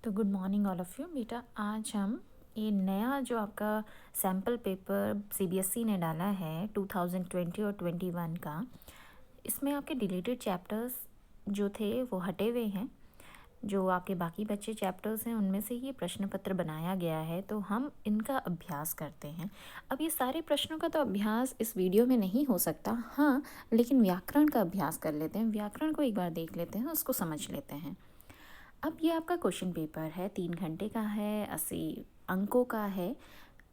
तो good morning all of you. बेटा आज हम ये नया जो आपका सैम्पल पेपर सीबीएसई ने डाला है 2020 और 21 का, इसमें आपके डिलीटेड चैप्टर्स जो थे वो हटे हुए हैं। जो आपके बाकी बचे चैप्टर्स हैं उनमें से ये प्रश्न पत्र बनाया गया है, तो हम इनका अभ्यास करते हैं। अब ये सारे प्रश्नों का तो अभ्यास इस वीडियो में नहीं हो सकता, हाँ, लेकिन व्याकरण का अभ्यास कर लेते हैं। व्याकरण को एक बार देख लेते हैं, उसको समझ लेते हैं। अब ये आपका क्वेश्चन पेपर है, 3 घंटे का है, 80 अंकों का है।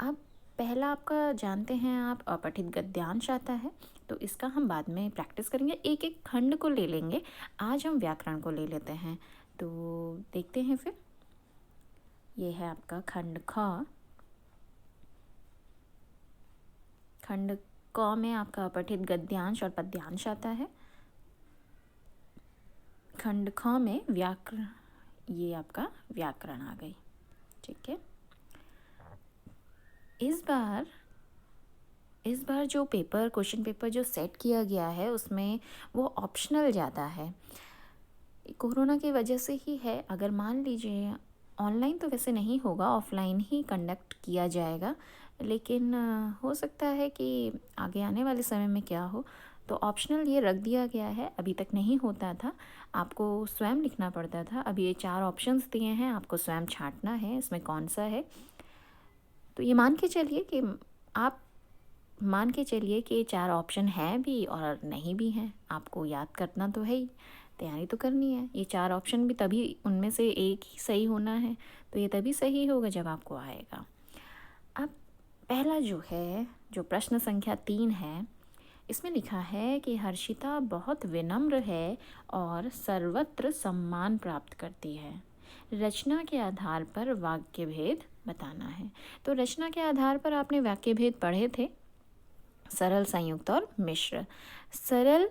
अब पहला आपका जानते हैं आप अपठित गद्यांश आता है, तो इसका हम बाद में प्रैक्टिस करेंगे। एक एक खंड को ले लेंगे, आज हम व्याकरण को ले लेते हैं। तो देखते हैं फिर। ये है आपका खंड ख। खंड क में आपका अपठित गद्यांश और पद्यांश आता है। खंड ख में व्याकरण, ये आपका व्याकरण आ गई। ठीक है। इस बार जो पेपर क्वेश्चन पेपर जो सेट किया गया है उसमें वो ऑप्शनल ज़्यादा है। कोरोना की वजह से ही है। अगर मान लीजिए ऑनलाइन तो वैसे नहीं होगा, ऑफलाइन ही कंडक्ट किया जाएगा, लेकिन हो सकता है कि आगे आने वाले समय में क्या हो, तो ऑप्शनल ये रख दिया गया है। अभी तक नहीं होता था, आपको स्वयं लिखना पड़ता था। अब ये 4 ऑप्शंस दिए हैं, आपको स्वयं छांटना है इसमें कौन सा है। तो ये मान के चलिए कि आप मान के चलिए कि ये 4 ऑप्शन हैं भी और नहीं भी हैं, आपको याद करना तो है ही, तैयारी तो करनी है। ये 4 ऑप्शन भी तभी उनमें से एक ही सही होना है, तो ये तभी सही होगा जब आपको आएगा। अब पहला जो है, जो प्रश्न संख्या 3 है, इसमें लिखा है कि हर्षिता बहुत विनम्र है और सर्वत्र सम्मान प्राप्त करती है। रचना के आधार पर वाक्य भेद बताना है। तो रचना के आधार पर आपने वाक्य भेद पढ़े थे, सरल, संयुक्त और मिश्र। सरल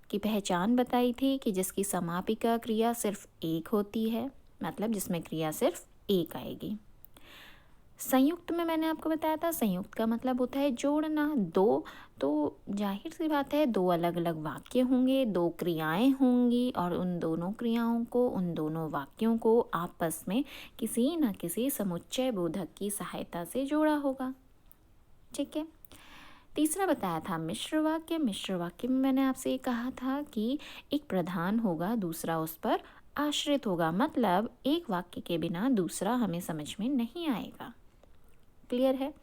की पहचान बताई थी कि जिसकी समापिका क्रिया सिर्फ एक होती है, मतलब जिसमें क्रिया सिर्फ एक आएगी। संयुक्त में मैंने आपको बताया था, संयुक्त का मतलब होता है जोड़ना, दो। तो जाहिर सी बात है, दो अलग अलग वाक्य होंगे, दो क्रियाएं होंगी और उन दोनों क्रियाओं को, उन दोनों वाक्यों को आपस में किसी न किसी समुच्चय बोधक की सहायता से जोड़ा होगा। ठीक है। तीसरा बताया था मिश्र वाक्य। मिश्र वाक्य में मैंने आपसे ये कहा था कि एक प्रधान होगा, दूसरा उस पर आश्रित होगा, मतलब एक वाक्य के बिना दूसरा हमें समझ में नहीं आएगा। क्लियर है।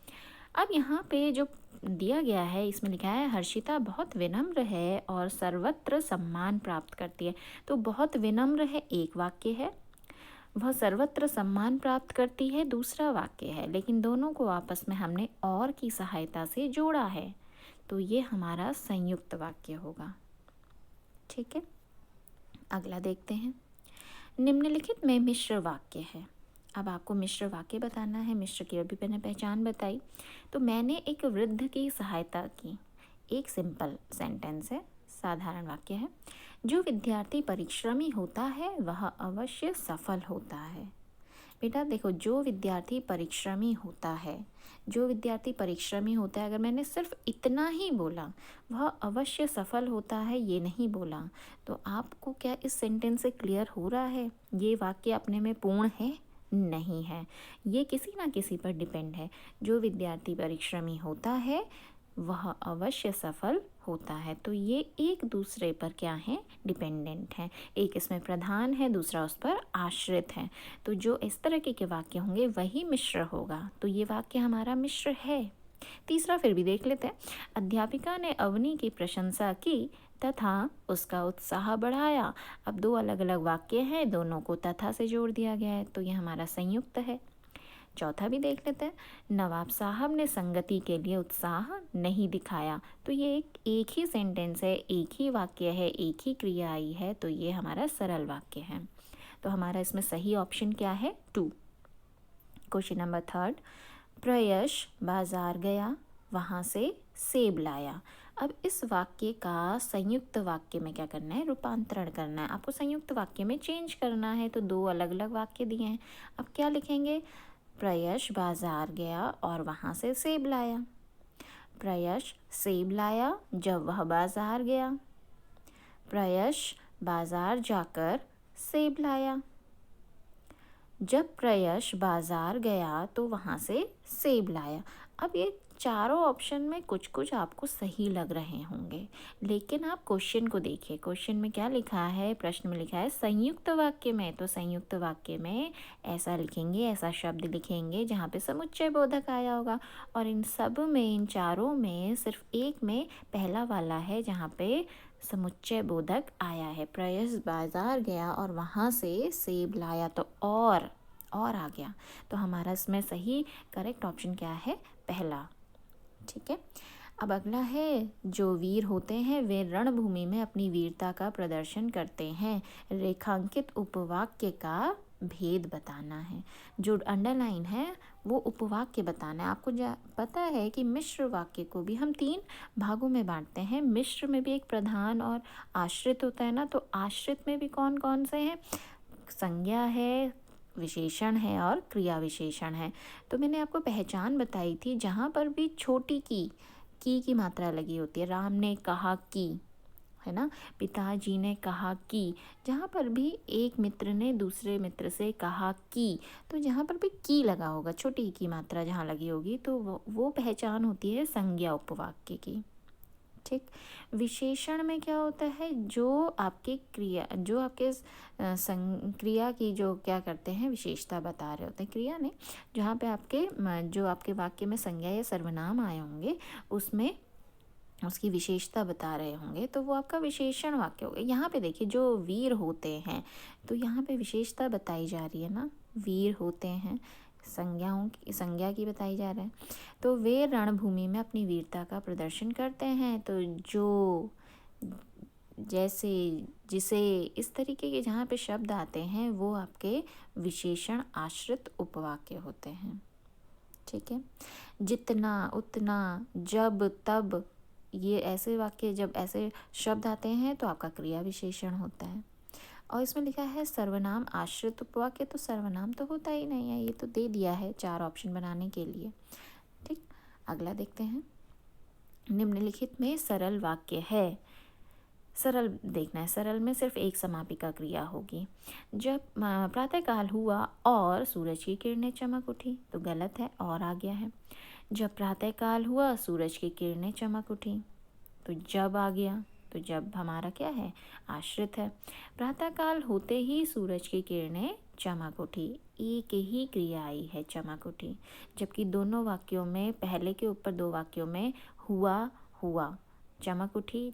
अब यहाँ पे जो दिया गया है, इसमें लिखा है हर्षिता बहुत विनम्र है और सर्वत्र सम्मान प्राप्त करती है। तो बहुत विनम्र है एक वाक्य है, वह सर्वत्र सम्मान प्राप्त करती है दूसरा वाक्य है, लेकिन दोनों को आपस में हमने और की सहायता से जोड़ा है, तो ये हमारा संयुक्त वाक्य होगा। ठीक है। अगला देखते हैं। निम्नलिखित में मिश्र वाक्य है। अब आपको मिश्र वाक्य बताना है। मिश्र की अभी मैंने पहचान बताई। तो मैंने एक वृद्ध की सहायता की, एक सिंपल सेंटेंस है, साधारण वाक्य है। जो विद्यार्थी परिश्रमी होता है वह अवश्य सफल होता है। बेटा देखो, जो विद्यार्थी परिश्रमी होता है, जो विद्यार्थी परिश्रमी होता है, अगर मैंने सिर्फ इतना ही बोला, वह अवश्य सफल होता है, ये नहीं बोला, तो आपको क्या इस सेंटेंस से क्लियर हो रहा है ये वाक्य अपने में पूर्ण है? नहीं है, ये किसी ना किसी पर डिपेंड है। जो विद्यार्थी परिश्रमी होता है वह अवश्य सफल होता है, तो ये एक दूसरे पर क्या है, डिपेंडेंट है। एक इसमें प्रधान है, दूसरा उस पर आश्रित है। तो जो इस तरह के वाक्य होंगे वही मिश्र होगा, तो ये वाक्य हमारा मिश्र है। तीसरा फिर भी देख लेते हैं। अध्यापिका ने अवनी की प्रशंसा की तथा उसका उत्साह बढ़ाया। अब दो अलग अलग वाक्य हैं, दोनों को तथा से जोड़ दिया गया है, तो ये हमारा संयुक्त है। चौथा भी देख लेते हैं। नवाब साहब ने संगति के लिए उत्साह नहीं दिखाया। तो ये एक ही सेंटेंस है, एक ही वाक्य है, एक ही क्रिया आई है, तो ये हमारा सरल वाक्य है। तो हमारा इसमें सही ऑप्शन क्या है? 2। Question number 3। प्रयश बाजार गया, वहाँ से सेब लाया। अब इस वाक्य का संयुक्त वाक्य में क्या करना है? रूपांतरण करना है। आपको संयुक्त वाक्य में चेंज करना है, तो दो अलग अलग वाक्य दिए हैं। अब क्या लिखेंगे? प्रयश बाजार गया और वहाँ से सेब लाया। प्रयश सेब लाया जब वह बाजार गया। प्रयश बाजार जाकर सेब लाया। जब प्रयश बाजार गया तो वहाँ से सेब लाया। अब ये चारों ऑप्शन में कुछ कुछ आपको सही लग रहे होंगे, लेकिन आप क्वेश्चन को देखिए। क्वेश्चन में क्या लिखा है, प्रश्न में लिखा है संयुक्त वाक्य में। तो संयुक्त वाक्य में ऐसा लिखेंगे, ऐसा शब्द लिखेंगे जहाँ पे समुच्चय बोधक आया होगा। और इन सब में, इन चारों में सिर्फ एक में पहला वाला है जहाँ पे समुच्चय बोधक आया है। प्रयस बाजार गया और वहाँ से सेब लाया, तो और आ गया। तो हमारा इसमें सही करेक्ट ऑप्शन क्या है, पहला। ठीक है। अब अगला है, जो वीर होते हैं वे रणभूमि में अपनी वीरता का प्रदर्शन करते हैं। रेखांकित उपवाक्य का भेद बताना है। जो अंडरलाइन है वो उपवाक्य बताना है। आपको पता है कि मिश्र वाक्य को भी हम 3 भागों में बांटते हैं। मिश्र में भी एक प्रधान और आश्रित होता है ना, तो आश्रित में भी कौन कौन से हैं, संज्ञा है, विशेषण है और क्रिया विशेषण है। तो मैंने आपको पहचान बताई थी, जहाँ पर भी छोटी की मात्रा लगी होती है। राम ने कहा कि, है ना, पिताजी ने कहा कि, जहाँ पर भी एक मित्र ने दूसरे मित्र से कहा कि, तो जहाँ पर भी की लगा होगा, छोटी की मात्रा जहाँ लगी होगी, तो वो पहचान होती है संज्ञा उपवाक्य की। ठीक। विशेषण में क्या होता है, जो आपके क्रिया, जो आपके क्रिया की जो क्या करते हैं, विशेषता बता रहे होते हैं। क्रिया ने जहाँ पे आपके जो आपके वाक्य में संज्ञा या सर्वनाम आए होंगे उसमें उसकी विशेषता बता रहे होंगे, तो वो आपका विशेषण वाक्य होगा। यहाँ पे देखिए, जो वीर होते हैं, तो यहाँ पे विशेषता बताई जा रही है ना, वीर होते हैं, संज्ञा की बताई जा रहा है। तो वे रणभूमि में अपनी वीरता का प्रदर्शन करते हैं। तो जो, जैसे, जिसे, इस तरीके के जहाँ पे शब्द आते हैं वो आपके विशेषण आश्रित उपवाक्य होते हैं। ठीक है। जितना, उतना, जब, तब, ये ऐसे वाक्य, जब ऐसे शब्द आते हैं तो आपका क्रिया विशेषण होता है। और इसमें लिखा है सर्वनाम आश्रित उपवाक्य, तो सर्वनाम तो होता ही नहीं है, ये तो दे दिया है 4 ऑप्शन बनाने के लिए। ठीक। अगला देखते हैं। निम्नलिखित में सरल वाक्य है। सरल देखना है, सरल में सिर्फ एक समापिका क्रिया होगी। जब प्रातःकाल हुआ और सूरज की किरणें चमक उठी, तो गलत है, और आ गया है। जब प्रातःकाल हुआ सूरज की किरणें चमक उठी, तो जब आ गया, तो जब हमारा क्या है, आश्रित है। प्रातःकाल होते ही सूरज की किरणें चमक उठी, एक ही क्रिया आई है, चमक उठी। जबकि दोनों वाक्यों में, पहले के ऊपर 2 वाक्यों में हुआ, चमक उठी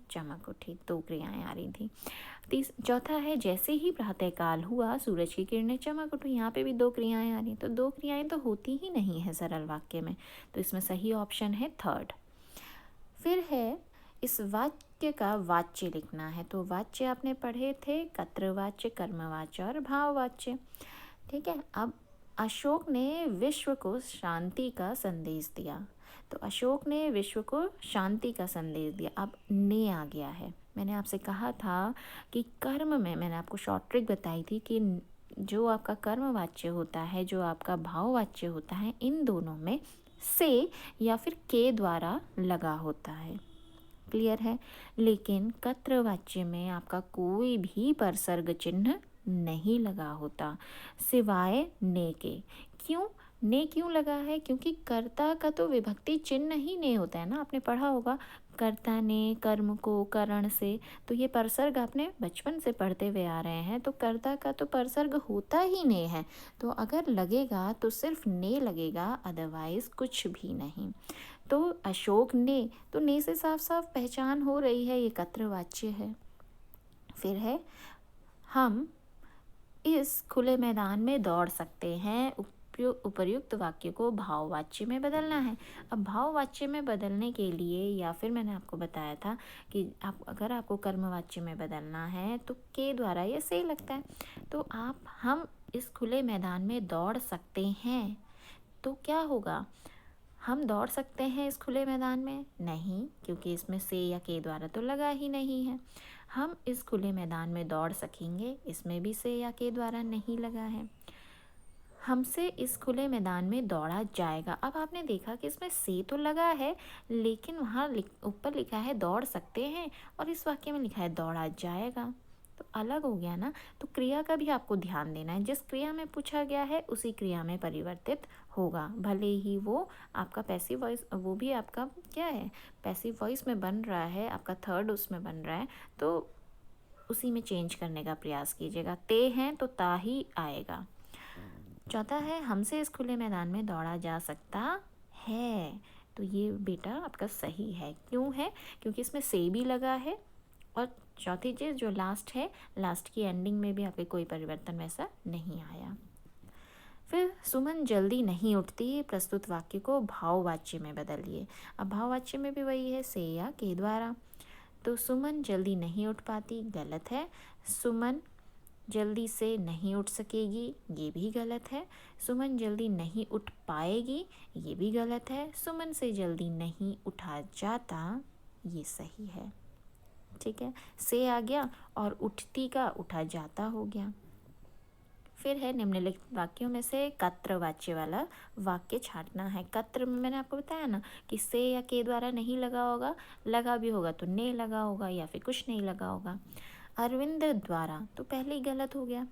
2 क्रियाएं आ रही थी। चौथा है, जैसे ही प्रातःकाल हुआ सूरज की किरणें चमक उठी, यहाँ पे भी 2 क्रियाएं आ रही, तो 2 क्रियाएं तो होती ही नहीं है सरल वाक्य में। तो इसमें सही ऑप्शन है 3rd। फिर है, इस वाक्य का वाच्य लिखना है। तो वाच्य आपने पढ़े थे, कर्तृवाच्य, कर्मवाच्य और भाववाच्य। ठीक है। अब अशोक ने विश्व को शांति का संदेश दिया, तो अशोक ने विश्व को शांति का संदेश दिया। अब ने आ गया है। मैंने आपसे कहा था कि कर्म में, मैंने आपको शॉर्ट ट्रिक बताई थी कि जो आपका कर्मवाच्य होता है, जो आपका भाववाच्य होता है, इन दोनों में से या फिर के द्वारा लगा होता है। क्लियर है। लेकिन कर्तृवाच्य में आपका कोई भी परसर्ग चिन्ह नहीं लगा होता, सिवाय ने के। क्यों ने क्यों लगा है, क्योंकि कर्ता का तो विभक्ति चिन्ह ही ने होता है ना, आपने पढ़ा होगा, कर्ता ने कर्म को करण से, तो ये परसर्ग आपने बचपन से पढ़ते हुए आ रहे हैं। तो कर्ता का तो परसर्ग होता ही ने है, तो अगर लगेगा तो सिर्फ ने लगेगा, अदरवाइज कुछ भी नहीं। तो अशोक ने, तो ने से साफ साफ पहचान हो रही है, ये कर्तृवाच्य है। फिर है, हम इस खुले मैदान में दौड़ सकते हैं। उपर्युक्त वाक्य को भाववाच्य में बदलना है। अब भाववाच्य में बदलने के लिए, या फिर मैंने आपको बताया था कि अगर आपको कर्मवाच्य में बदलना है तो के द्वारा ये से लगता है। तो हम इस खुले मैदान में दौड़ सकते हैं, तो क्या होगा, हम दौड़ सकते हैं इस खुले मैदान में नहीं, क्योंकि इसमें से या के द्वारा तो लगा ही नहीं है। हम इस खुले मैदान में दौड़ सकेंगे, इसमें भी से या के द्वारा नहीं लगा है। हमसे इस खुले मैदान में दौड़ा जाएगा। अब आपने देखा कि इसमें से तो लगा है, लेकिन वहाँ ऊपर लिखा है दौड़ सकते हैं, और इस वाक्य में लिखा है दौड़ा जाएगा। तो अलग हो गया ना। तो क्रिया का भी आपको ध्यान देना है, जिस क्रिया में पूछा गया है उसी क्रिया में परिवर्तित होगा, भले ही वो आपका पैसिव वॉइस, वो भी आपका क्या है, पैसिव वॉइस में बन रहा है, आपका थर्ड उसमें बन रहा है, तो उसी में चेंज करने का प्रयास कीजिएगा। ते हैं तो ता ही आएगा। चौथा है, हमसे इस खुले मैदान में दौड़ा जा सकता है। तो ये बेटा आपका सही है। क्यों है? क्योंकि इसमें से भी लगा है, और चौथी चीज़ जो लास्ट है, लास्ट की एंडिंग में भी आपके कोई परिवर्तन वैसा नहीं आया। फिर सुमन जल्दी नहीं उठती, प्रस्तुत वाक्य को भाववाच्य में बदलिए। अब भाववाच्य में भी वही है, से या के द्वारा। तो सुमन जल्दी नहीं उठ पाती, गलत है। सुमन जल्दी से नहीं उठ सकेगी, ये भी गलत है। सुमन जल्दी नहीं उठ पाएगी, ये भी गलत है। सुमन से जल्दी नहीं उठा जाता, ये सही है। ठीक है, से आ गया और उठती का उठा जाता हो गया। फिर है निम्नलिखित वाक्यों में से कत्र वाच्य वाला वाक्य छांटना है। कत्र में मैंने आपको बताया ना कि से या के द्वारा नहीं लगा होगा, लगा भी होगा तो ने लगा होगा या फिर कुछ नहीं लगा होगा। अरविंद द्वारा तो पहले ही गलत हो गया।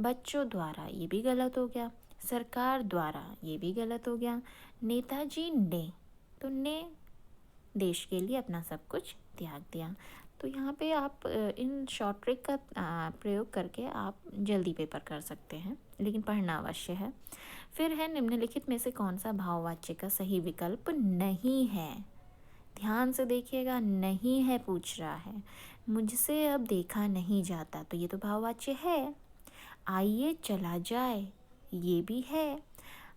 बच्चों द्वारा ये भी गलत हो गया। सरकार द्वारा ये भी गलत हो गया। नेताजी ने, तो ने देश के लिए अपना सब कुछ त्याग दिया। तो यहाँ पे आप इन शॉर्ट ट्रिक का प्रयोग करके आप जल्दी पेपर कर सकते हैं, लेकिन पढ़ना अवश्य है। फिर है निम्नलिखित में से कौन सा भाववाच्य का सही विकल्प नहीं है। ध्यान से देखिएगा, नहीं है पूछ रहा है। मुझसे अब देखा नहीं जाता, तो ये तो भाववाच्य है। आइए चला जाए, ये भी है।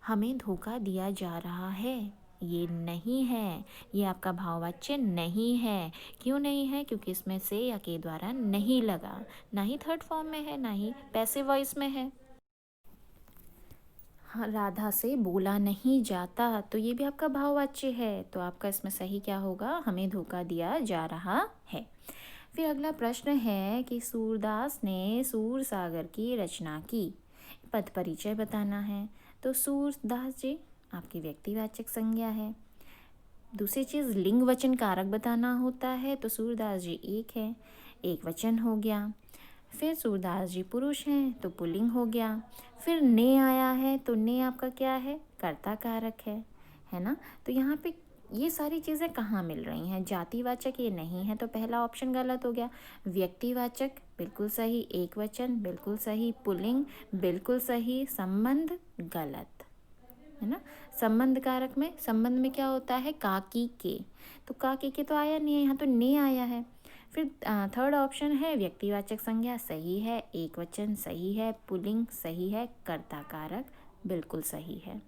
हमें धोखा दिया जा रहा है, ये नहीं है। ये आपका भाववाच्य नहीं है। क्यों नहीं है? क्योंकि इसमें से या के द्वारा नहीं लगा, ना ही थर्ड फॉर्म में है, ना ही पैसिव वॉइस में है। हाँ, राधा से बोला नहीं जाता, तो ये भी आपका भाववाच्य है। तो आपका इसमें सही क्या होगा? हमें धोखा दिया जा रहा है। फिर अगला प्रश्न है कि सूरदास ने सूरसागर की रचना की, पद परिचय बताना है। तो सूरदास जी आपकी व्यक्तिवाचक संज्ञा है। दूसरी चीज़, लिंग वचन कारक बताना होता है, तो सूरदास जी एक है, एक वचन हो गया। फिर सूरदास जी पुरुष हैं, तो पुल्लिंग हो गया। फिर ने आया है, तो ने आपका क्या है? कर्ता कारक है ना। तो यहाँ पे ये सारी चीज़ें कहाँ मिल रही हैं? जातिवाचक ये नहीं है, तो पहला ऑप्शन गलत हो गया। व्यक्तिवाचक बिल्कुल सही, एक वचन बिल्कुल सही, पुल्लिंग बिल्कुल सही, संबंध गलत, है ना। संबंध कारक में, संबंध में क्या होता है? काकी के, तो काकी के तो आया नहीं है, यहाँ तो ने आया है। फिर थर्ड ऑप्शन है व्यक्तिवाचक संज्ञा, सही है। एक वचन सही है, पुल्लिंग सही है, कर्ता कारक बिल्कुल सही है।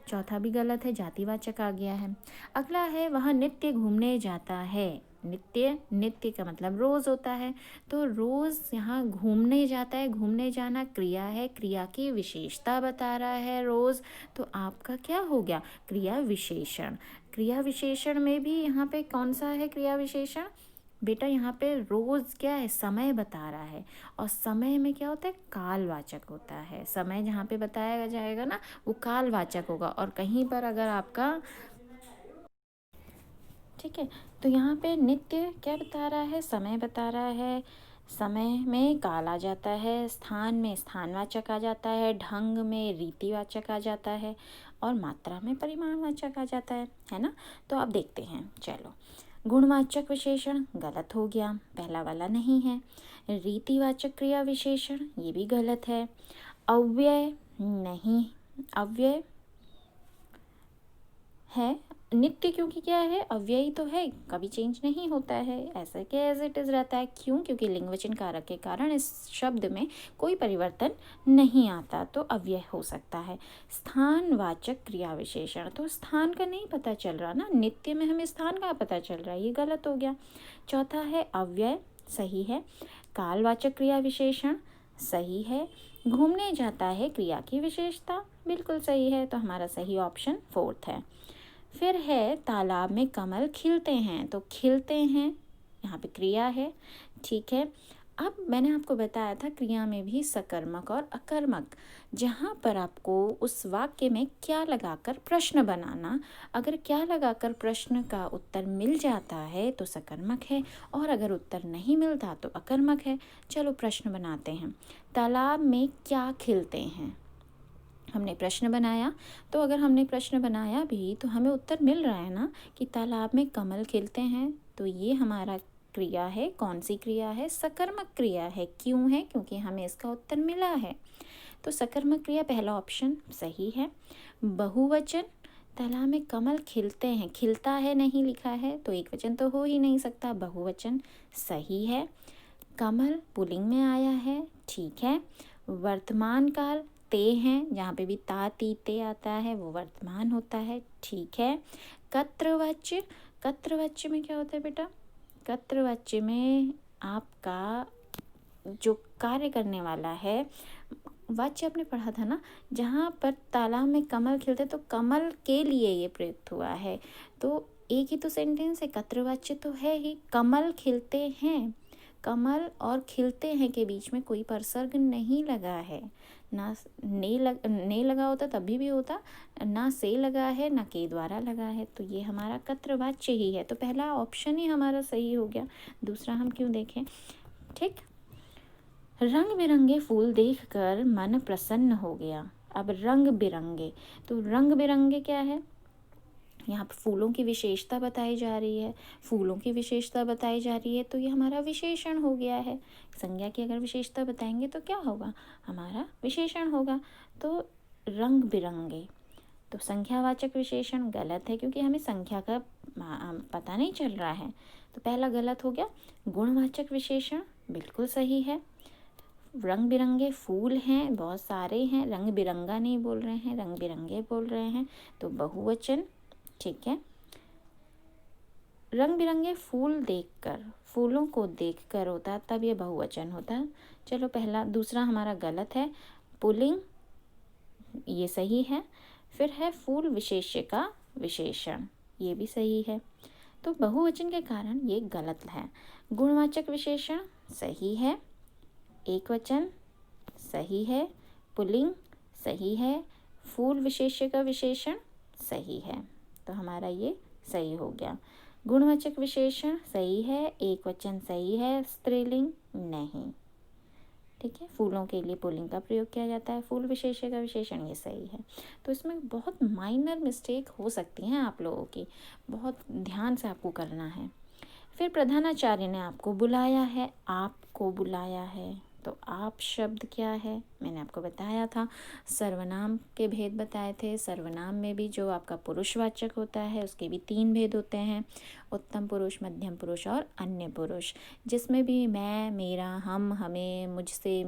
चौथा भी गलत है, जातिवाचक आ गया है। अगला है, वह नित्य घूमने जाता है। नित्य, नित्य का मतलब रोज़ होता है, तो रोज़ यहाँ घूमने जाता है। घूमने जाना क्रिया है, क्रिया की विशेषता बता रहा है रोज़, तो आपका क्या हो गया? क्रिया विशेषण। क्रिया विशेषण में भी यहाँ पे कौन सा है क्रिया विशेषण? बेटा यहाँ पे रोज़ क्या है? समय बता रहा है, और समय में क्या होता है? कालवाचक होता है। समय जहाँ पे बताया जाएगा ना, वो कालवाचक होगा। और कहीं पर अगर आपका, ठीक है, तो यहाँ पे नित्य क्या बता रहा है? समय बता रहा है। समय में काल आ जाता है, स्थान में स्थानवाचक आ जाता है, ढंग में रीतिवाचक आ जाता है, और मात्रा में परिमाणवाचक आ जाता है ना। तो अब देखते हैं, चलो। गुणवाचक विशेषण गलत हो गया, पहला वाला नहीं है। रीतिवाचक क्रिया विशेषण ये भी गलत है। अव्यय नहीं, अव्यय है। नित्य क्योंकि क्या है? अव्ययी तो है, कभी चेंज नहीं होता है, ऐसा क्या एज इट इज़ रहता है। क्यों? क्योंकि लिंग वचन कारक के कारण इस शब्द में कोई परिवर्तन नहीं आता, तो अव्यय हो सकता है। स्थानवाचक क्रिया विशेषण, तो स्थान का नहीं पता चल रहा ना, नित्य में हमें स्थान का पता चल रहा है, ये गलत हो गया। चौथा है अव्यय, सही है। कालवाचक क्रिया विशेषण सही है। घूमने जाता है क्रिया की विशेषता, बिल्कुल सही है, तो हमारा सही ऑप्शन फोर्थ है। फिर है तालाब में कमल खिलते हैं, तो खिलते हैं यहाँ पे क्रिया है, ठीक है। अब मैंने आपको बताया था क्रिया में भी सकर्मक और अकर्मक, जहाँ पर आपको उस वाक्य में क्या लगाकर प्रश्न बनाना। अगर क्या लगाकर प्रश्न का उत्तर मिल जाता है तो सकर्मक है, और अगर उत्तर नहीं मिलता तो अकर्मक है। चलो प्रश्न बनाते हैं। तालाब में क्या खिलते हैं? हमने प्रश्न बनाया, तो अगर हमने प्रश्न बनाया भी तो हमें उत्तर मिल रहा है ना कि तालाब में कमल खिलते हैं, तो ये हमारा क्रिया है। कौन सी क्रिया है? सकर्मक क्रिया है। क्यों है? क्योंकि हमें इसका उत्तर मिला है। तो सकर्मक क्रिया पहला ऑप्शन सही है। बहुवचन, तालाब में कमल खिलते हैं, खिलता है नहीं लिखा है तो एक वचन तो हो ही नहीं सकता, बहुवचन सही है। कमल पुल्लिंग में आया है, ठीक है। वर्तमान काल ते हैं, जहाँ पे भी ता ती ते आता है वो वर्तमान होता है, ठीक है। कत्रवाच्य, कत्रवाच्य में क्या होता है बेटा? कत्रवाच्य में आपका जो कार्य करने वाला है, वाच्य आपने पढ़ा था ना, जहाँ पर तालाब में कमल खिलते तो कमल के लिए ये प्रयुक्त हुआ है। तो एक ही तो सेंटेंस है, कत्रवाच्य तो है ही, कमल खिलते हैं। कमल और खिलते हैं के बीच में कोई परसर्ग नहीं लगा है, ना ने लगा होता तभी भी होता, ना से लगा है ना के द्वारा लगा है, तो ये हमारा कत्रवाच्य ही है। तो पहला ऑप्शन ही हमारा सही हो गया, दूसरा हम क्यों देखें? ठीक। रंग बिरंगे फूल देखकर मन प्रसन्न हो गया। अब रंग बिरंगे, तो रंग बिरंगे क्या है? यहाँ पर फूलों की विशेषता बताई जा रही है, फूलों की विशेषता बताई जा रही है, तो ये हमारा विशेषण हो गया है। संज्ञा की अगर विशेषता बताएंगे तो क्या होगा? हमारा विशेषण होगा। तो रंग बिरंगे, तो संख्यावाचक विशेषण गलत है, क्योंकि हमें संख्या का पता नहीं चल रहा है, तो पहला गलत हो गया। गुणवाचक विशेषण बिल्कुल सही है। रंग बिरंगे फूल हैं, बहुत सारे हैं, रंग बिरंगा नहीं बोल रहे हैं, रंग बिरंगे बोल रहे हैं, तो बहुवचन, ठीक है। रंग बिरंगे फूल देखकर, फूलों को देखकर होता तब ये बहुवचन होता। चलो पहला, दूसरा हमारा गलत है। पुल्लिंग ये सही है। फिर है फूल विशेष्य का विशेषण, ये भी सही है। तो बहुवचन के कारण ये गलत है। गुणवाचक विशेषण सही है, एक वचन सही है, पुल्लिंग सही है, फूल विशेष्य का विशेषण सही है, तो हमारा ये सही हो गया। गुणवाचक विशेषण सही है, एक वचन सही है, स्त्रीलिंग नहीं, ठीक है। फूलों के लिए पुल्लिंग का प्रयोग किया जाता है, फूल विशेष्य का विशेषण ये सही है। तो इसमें बहुत माइनर मिस्टेक हो सकती हैं आप लोगों की, बहुत ध्यान से आपको करना है। फिर प्रधानाचार्य ने आपको बुलाया है, आपको बुलाया है, तो आप शब्द क्या है? मैंने आपको बताया था, सर्वनाम के भेद बताए थे। सर्वनाम में भी जो आपका पुरुषवाचक होता है उसके भी 3 भेद होते हैं, उत्तम पुरुष, मध्यम पुरुष और अन्य पुरुष, जिसमें भी मैं, मेरा, हम, हमें, मुझसे,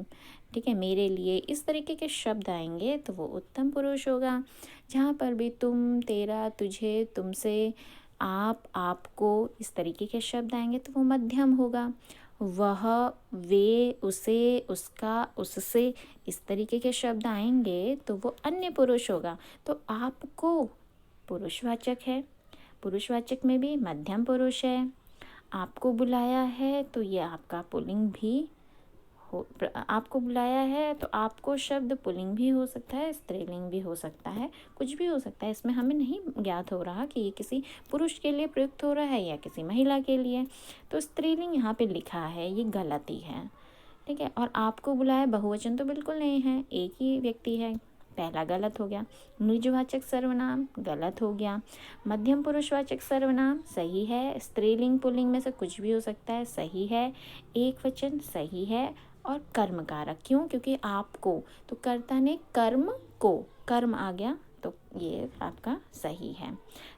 ठीक है, मेरे लिए, इस तरीके के शब्द आएंगे तो वो उत्तम पुरुष होगा। जहाँ पर भी तुम, तेरा, तुझे, तुमसे, आप, आपको, इस तरीके के शब्द आएंगे तो वो मध्यम होगा। वह, वे, उसे, उसका, उससे, इस तरीके के शब्द आएंगे तो वो अन्य पुरुष होगा। तो आपको पुरुषवाचक है, पुरुषवाचक में भी मध्यम पुरुष है। आपको बुलाया है तो ये आपका पुल्लिंग भी हो, आपको बुलाया है तो आपको शब्द पुल्लिंग भी हो सकता है, स्त्रीलिंग भी हो सकता है, कुछ भी हो सकता है। इसमें हमें नहीं ज्ञात हो रहा कि ये किसी पुरुष के लिए प्रयुक्त हो रहा है या किसी महिला के लिए, तो स्त्रीलिंग यहाँ पे लिखा है, ये गलती है, ठीक है। और आपको बुलाया बहुवचन तो बिल्कुल नहीं है, एक ही व्यक्ति है, पहला गलत हो गया। निजवाचक सर्वनाम गलत हो गया। मध्यम पुरुषवाचक सर्वनाम सही है, स्त्रीलिंग पुल्लिंग में से कुछ भी हो सकता है, सही है। एक वचन सही है। और कर्म कारक, क्यों? क्योंकि आपको, तो कर्ता ने कर्म को, कर्म आ गया, तो ये आपका सही है।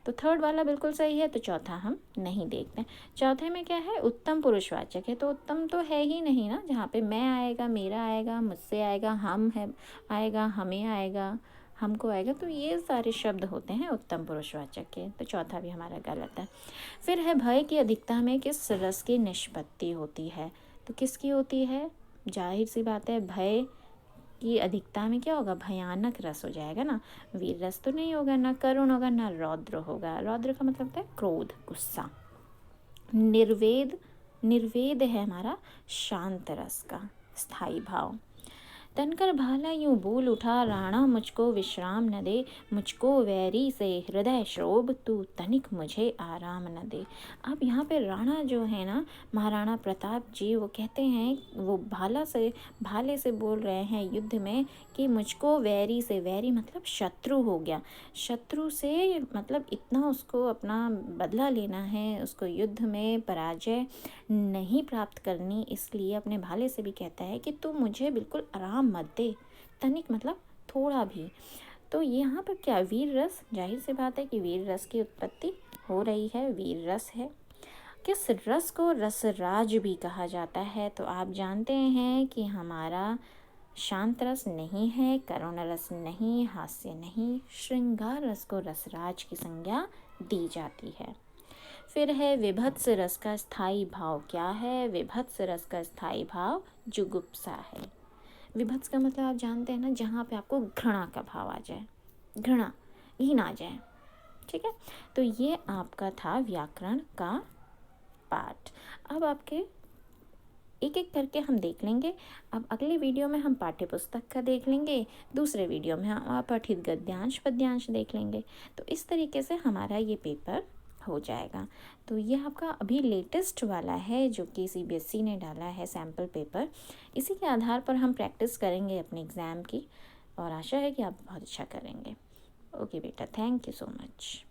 तो थर्ड वाला बिल्कुल सही है, तो चौथा हम नहीं देखते। चौथे में क्या है? उत्तम पुरुषवाचक है, तो उत्तम तो है ही नहीं ना, जहाँ पे मैं आएगा, मेरा आएगा, मुझसे आएगा, हम है आएगा, हमें आएगा, हमको आएगा, तो ये सारे शब्द होते हैं उत्तम पुरुषवाचक के, तो चौथा भी हमारा गलत है। फिर है भय की अधिकता में किस रस की निष्पत्ति होती है? तो किसकी होती है? जाहिर सी बात है, भय की अधिकता में क्या होगा? भयानक रस हो जाएगा ना, वीर रस तो नहीं होगा, ना करुण होगा, ना रौद्र होगा। रौद्र का मतलब होता है क्रोध, गुस्सा। निर्वेद निर्वेद है हमारा शांत रस का स्थाई भाव। तनकर भाला यूं बोल उठा, राणा मुझको विश्राम न दे, मुझको वैरी से हृदय शोभ, तू तनिक मुझे आराम न दे। अब यहाँ पे राणा जो है ना, महाराणा प्रताप जी, वो कहते हैं, वो भाले से बोल रहे हैं युद्ध में कि मुझको वैरी से, वैरी मतलब शत्रु हो गया, शत्रु से मतलब इतना उसको अपना बदला लेना है, उसको युद्ध में पराजय नहीं प्राप्त करनी, इसलिए अपने भाले से भी कहता है कि तू मुझे बिल्कुल आराम मत दे। तनिक मतलब थोड़ा भी। तो यहाँ पर क्या वीर रस, जाहिर सी बात है कि वीर रस की उत्पत्ति हो रही है, वीर रस है। किस रस को रसराज भी कहा जाता है? तो आप जानते हैं कि हमारा शांत रस नहीं है, करुण रस नहीं, हास्य नहीं, श्रृंगार रस को रसराज की संज्ञा दी जाती है। फिर है विभत्स रस का स्थायी भाव। क्या है? विभत्स रस का स्थायी भाव जुगुप्सा है। विभत्स का मतलब आप जानते हैं ना, जहाँ पे आपको घृणा का भाव आ जाए, घृणा, घिन आ जाए। ठीक है, तो ये आपका था व्याकरण का पाठ। अब आपके एक एक करके हम देख लेंगे। अब अगले वीडियो में हम पाठ्य पुस्तक का देख लेंगे, दूसरे वीडियो में हम अपठित गद्यांश पद्यांश देख लेंगे। तो इस तरीके से हमारा ये पेपर हो जाएगा। तो ये आपका अभी लेटेस्ट वाला है जो कि सीबीएसई ने डाला है सैम्पल पेपर। इसी के आधार पर हम प्रैक्टिस करेंगे अपने एग्ज़ाम की, और आशा है कि आप बहुत अच्छा करेंगे। ओके बेटा, थैंक यू सो मच।